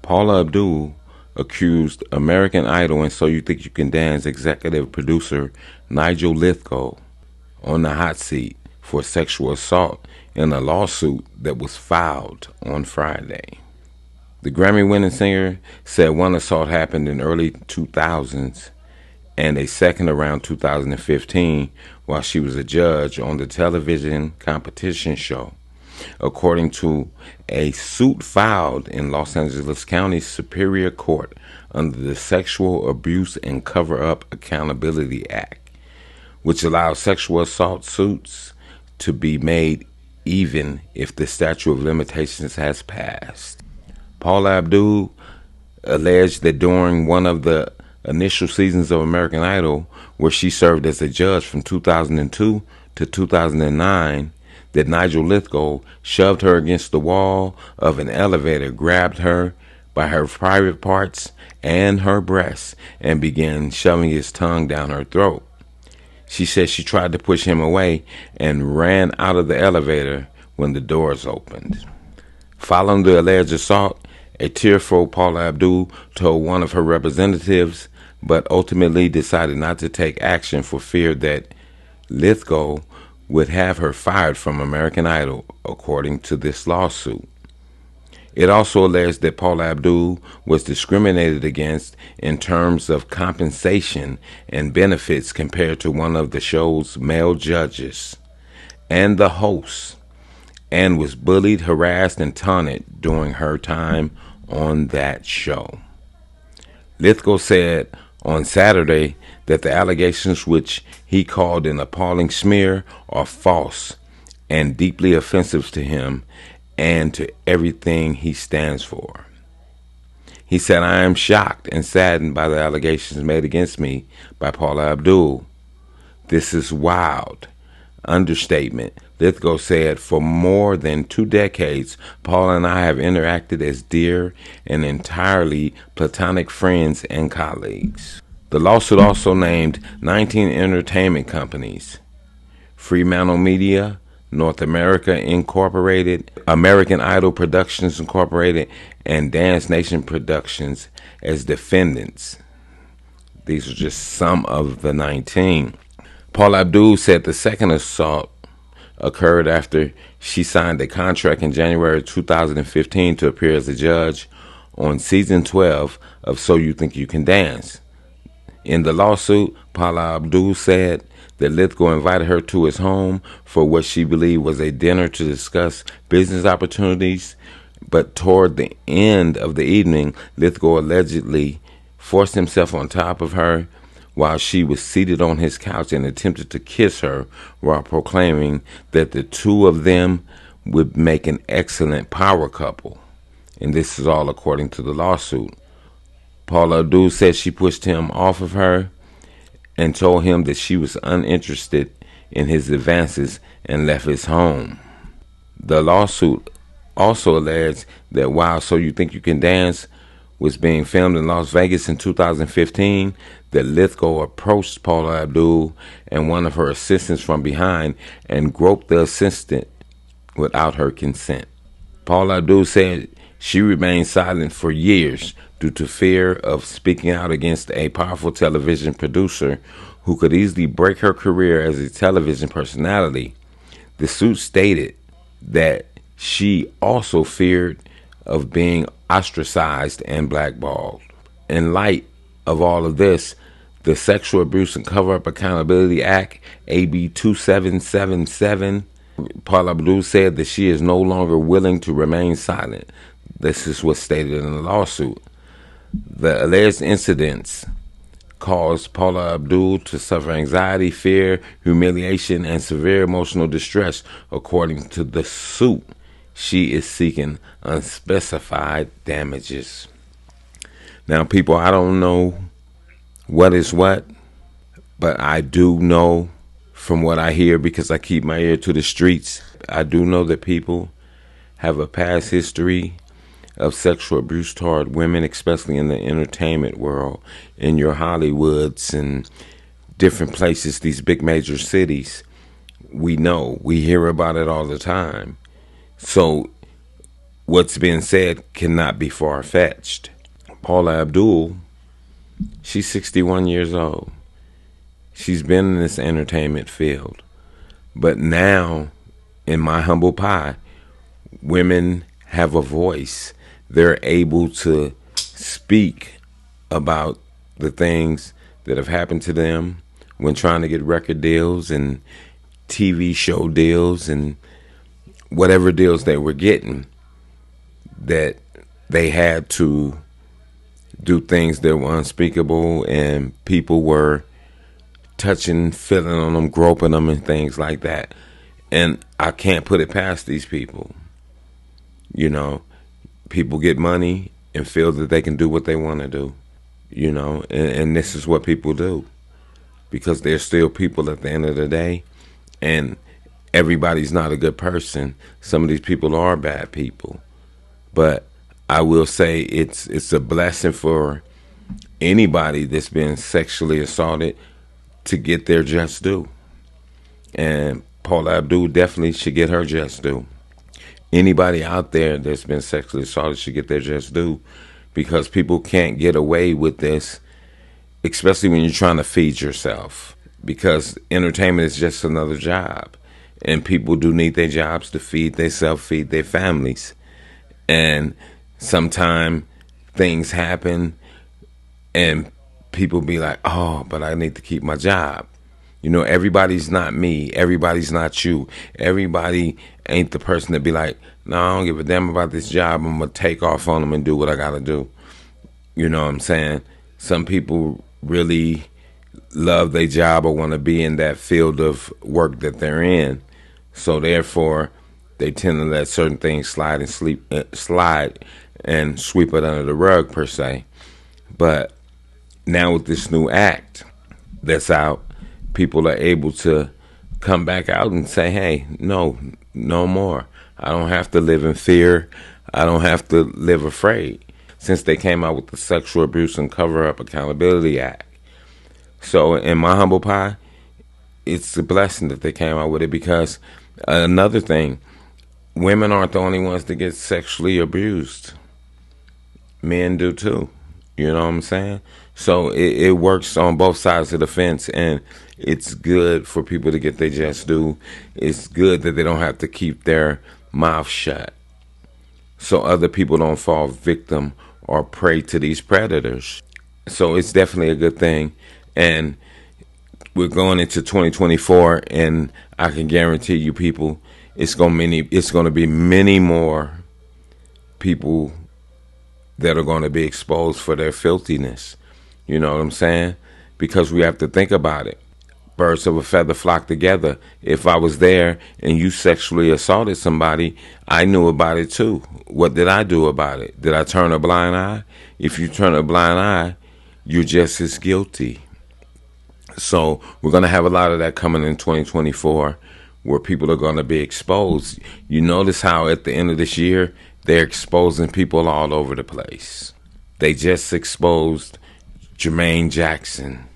Paula Abdul accused American Idol and So You Think You Can Dance executive producer Nigel Lythgoe on the hot seat for sexual assault in a lawsuit that was filed on Friday. The Grammy-winning singer said one assault happened in early 2000s and a second around 2015 while she was a judge on the television competition show, according to a suit filed in Los Angeles County Superior Court under the Sexual Abuse and Cover-Up Accountability Act, which allows sexual assault suits to be made even if the statute of limitations has passed. Paula Abdul alleged that during one of the initial seasons of American Idol, where she served as a judge from 2002 to 2009, that Nigel Lythgoe shoved her against the wall of an elevator, grabbed her by her private parts and her breasts, and began shoving his tongue down her throat. She said she tried to push him away and ran out of the elevator when the doors opened. Following the alleged assault, a tearful Paula Abdul told one of her representatives, but ultimately decided not to take action for fear that Lythgoe would have her fired from American Idol, according to this lawsuit. It also alleged that Paula Abdul was discriminated against in terms of compensation and benefits compared to one of the show's male judges and the host, and was bullied, harassed, and taunted during her time on that show. Lythgoe said on Saturday that the allegations, which he called an appalling smear, are false and deeply offensive to him and to everything he stands for. He said, "I am shocked and saddened by the allegations made against me by Paula Abdul. This is wild." Understatement. Lythgoe said, "For more than 2 decades, Paula and I have interacted as dear and entirely platonic friends and colleagues." The lawsuit also named 19 entertainment companies: Fremantle Media, North America Incorporated, American Idol Productions Incorporated, and Dance Nation Productions as defendants. These are just some of the 19. Paula Abdul said the second assault occurred after she signed a contract in January 2015 to appear as a judge on season 12 of So You Think You Can Dance. In the lawsuit, Paula Abdul said that Lythgoe invited her to his home for what she believed was a dinner to discuss business opportunities, but toward the end of the evening, Lythgoe allegedly forced himself on top of her while she was seated on his couch and attempted to kiss her while proclaiming that the two of them would make an excellent power couple. And this is all according to the lawsuit. Paula Abdul said she pushed him off of her and told him that she was uninterested in his advances and left his home. The lawsuit also alleged that while So You Think You Can Dance was being filmed in Las Vegas in 2015, that Lythgoe approached Paula Abdul and one of her assistants from behind and groped the assistant without her consent. Paula Abdul said she remained silent for years due to fear of speaking out against a powerful television producer who could easily break her career as a television personality. The suit stated that she also feared of being ostracized and blackballed. In light of all of this, the Sexual Abuse and Cover-Up Accountability Act, AB 2777, Paula Abdul said that she is no longer willing to remain silent. This is what's stated in the lawsuit. The alleged incidents caused Paula Abdul to suffer anxiety, fear, humiliation, and severe emotional distress. According to the suit, she is seeking unspecified damages. Now, people, I don't know what is what, but I do know from what I hear, because I keep my ear to the streets, I do know that people have a past history of sexual abuse toward women, especially in the entertainment world, in your Hollywoods and different places, these big major cities. We know, we hear about it all the time. So what's being said cannot be far-fetched. Paula Abdul, she's 61 years old. She's been in this entertainment field. But now, in my humble pie, women have a voice. They're able to speak about the things that have happened to them when trying to get record deals and TV show deals and whatever deals they were getting, that they had to do things that were unspeakable, and people were touching, feeling on them, groping them, and things like that. And I can't put it past these people. You know, people get money and feel that they can do what they want to do. You know, and this is what people do, because they're still people at the end of the day, and everybody's not a good person. Some of these people are bad people, but I will say it's a blessing for anybody that's been sexually assaulted to get their just due. And Paula Abdul definitely should get her just due. Anybody out there that's been sexually assaulted should get their just due, because people can't get away with this, especially when you're trying to feed yourself, because entertainment is just another job, and people do need their jobs to feed themselves, feed their families. And sometimes things happen and people be like, oh, but I need to keep my job. You know, everybody's not me. Everybody's not you. Everybody ain't the person that be like, no, I don't give a damn about this job. I'm going to take off on them and do what I got to do. You know what I'm saying? Some people really love their job or want to be in that field of work that they're in. So therefore, they tend to let certain things slide and sweep it under the rug, per se. But now with this new act that's out, people are able to come back out and say, hey, no more. I don't have to live in fear. I don't have to live afraid, since they came out with the Sexual Abuse and Cover-Up Accountability Act. So in my humble pie, it's a blessing that they came out with it, because another thing, women aren't the only ones that get sexually abused. Men do too. You know what I'm saying? So it works on both sides of the fence, and it's good for people to get their just due. It's good that they don't have to keep their mouth shut, so other people don't fall victim or prey to these predators. So it's definitely a good thing. And we're going into 2024, and I can guarantee you, people, it's going to be many more people that are going to be exposed for their filthiness. You know what I'm saying? Because we have to think about it. Birds of a feather flock together. If I was there and you sexually assaulted somebody, I knew about it too. What did I do about it? Did I turn a blind eye? If you turn a blind eye, you're just as guilty. So we're going to have a lot of that coming in 2024, where people are going to be exposed. You notice how at the end of this year, they're exposing people all over the place. They just exposed Jermaine Jackson,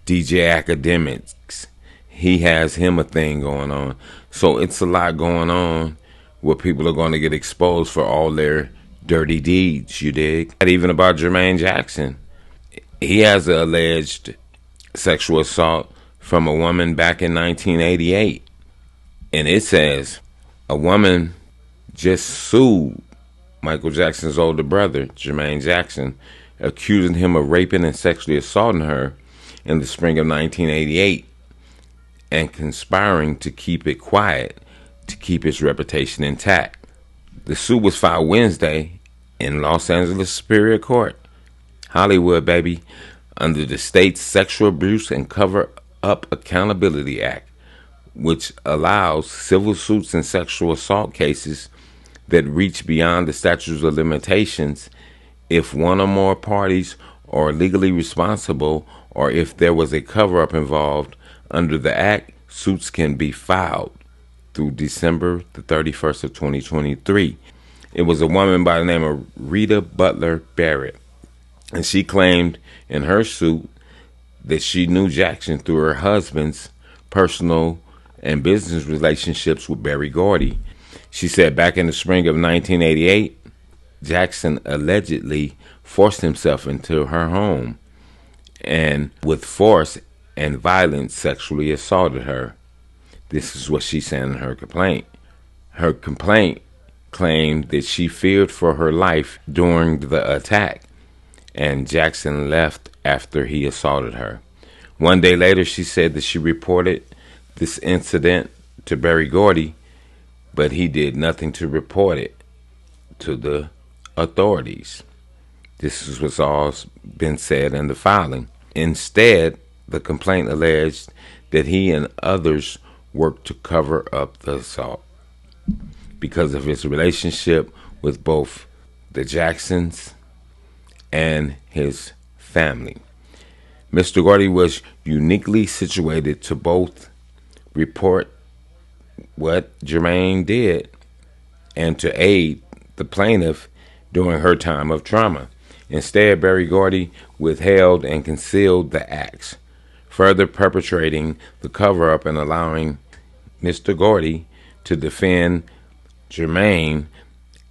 DJ Academics. He has him a thing going on. So it's a lot going on where people are going to get exposed for all their dirty deeds, you dig? And even about Jermaine Jackson. He has an alleged sexual assault from a woman back in 1988. And it says a woman just sued Michael Jackson's older brother, Jermaine Jackson, accusing him of raping and sexually assaulting her in the spring of 1988 and conspiring to keep it quiet to keep his reputation intact. The suit was filed Wednesday in Los Angeles Superior Court, Hollywood, baby, under the state's Sexual Abuse and Cover-Up Accountability Act, which allows civil suits in sexual assault cases that reach beyond the statute of limitations if one or more parties are legally responsible, or if there was a cover-up involved. Under the act, suits can be filed through December the 31st of 2023. It was a woman by the name of Rita Butler Barrett, and she claimed in her suit that she knew Jackson through her husband's personal and business relationships with Berry Gordy. She said back in the spring of 1988, Jackson allegedly forced himself into her home and with force and violence sexually assaulted her. This is what she said in her complaint. Her complaint claimed that she feared for her life during the attack, and Jackson left after he assaulted her. One day later, she said that she reported this incident to Berry Gordy, but he did nothing to report it to the authorities. This is what's all been said in the filing. Instead, the complaint alleged that he and others worked to cover up the assault because of his relationship with both the Jacksons and his family. Mr. Gordy was uniquely situated to both report what Jermaine did and to aid the plaintiff during her time of trauma. Instead, Berry Gordy withheld and concealed the acts, further perpetrating the cover-up and allowing Mr. Gordy to defend Jermaine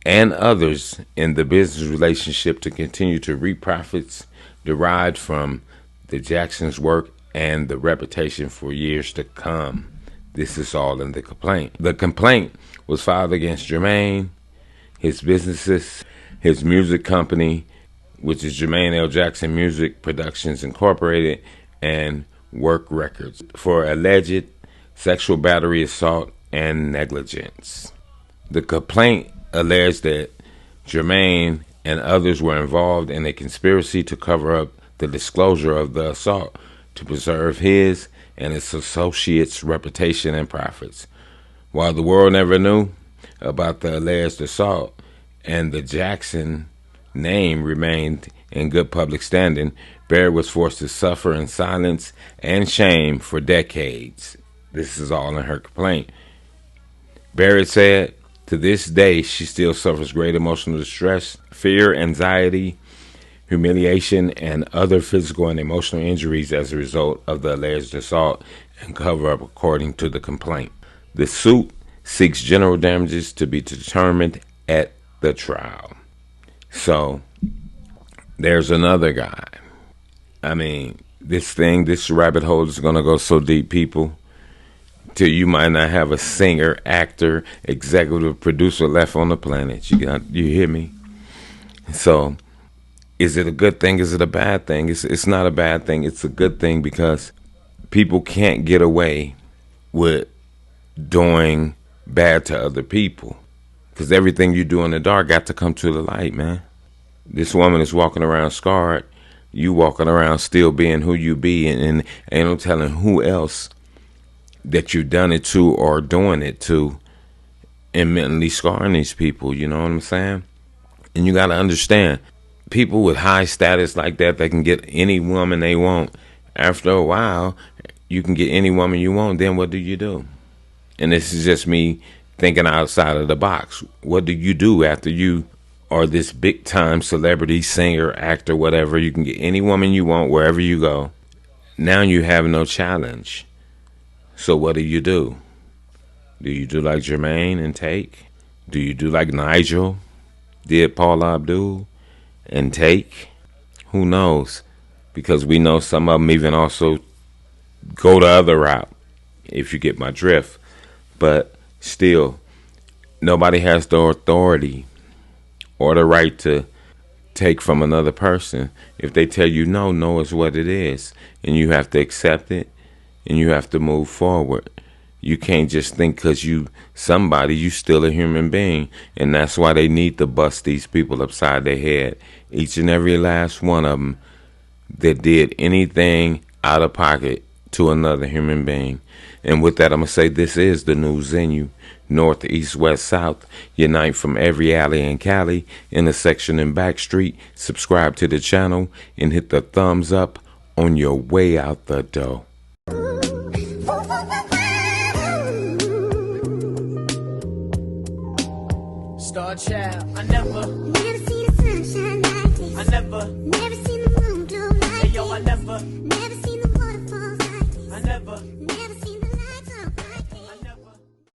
and others in the business relationship to continue to reap profits derived from the Jacksons' work and the reputation for years to come. This is all in the complaint. The complaint was filed against Jermaine, his businesses, his music company, which is Jermaine L. Jackson Music Productions Incorporated, and Work Records, for alleged sexual battery, assault, and negligence. The complaint alleged that Jermaine and others were involved in a conspiracy to cover up the disclosure of the assault to preserve his and its associates' reputation and profits. While the world never knew about the alleged assault and the Jackson name remained in good public standing, Barrett was forced to suffer in silence and shame for decades. This is all in her complaint. Barrett said, to this day, she still suffers great emotional distress, fear, anxiety, humiliation, and other physical and emotional injuries as a result of the alleged assault and cover-up, according to the complaint. The suit seeks general damages to be determined at the trial. So, there's another guy. I mean, this rabbit hole is going to go so deep, people, till you might not have a singer, actor, executive producer left on the planet. You hear me? So, is it a good thing? Is it a bad thing? It's not a bad thing. It's a good thing because people can't get away with doing bad to other people. Because everything you do in the dark got to come to the light, man. This woman is walking around scarred. You walking around still being who you be, and ain't no telling who else that you've done it to or doing it to, and mentally scarring these people. You know what I'm saying? And you got to understand, people with high status like that, they can get any woman they want. After a while, you can get any woman you want. Then what do you do? And this is just me thinking outside of the box. What do you do after you are this big time celebrity, singer, actor, whatever? You can get any woman you want wherever you go. Now you have no challenge. So what do? Do you do like Jermaine and take? Do you do like Nigel did, Paula Abdul, and take? Who knows? Because we know some of them even also go the other route, if you get my drift. But still, nobody has the authority or the right to take from another person. If they tell you no, no is what it is. And you have to accept it, and you have to move forward. You can't just think because you still a human being. And that's why they need to bust these people upside their head. Each and every last one of them that did anything out of pocket to another human being. And with that, I'm going to say this is the new Zenu. North, east, west, south. Unite from every alley in Cali, intersection and back street. Subscribe to the channel and hit the thumbs up on your way out the door. Star Child, I never seen the sunshine like this. I never seen the moon glow like hey, yo, I never seen the waterfalls like this. I never Never seen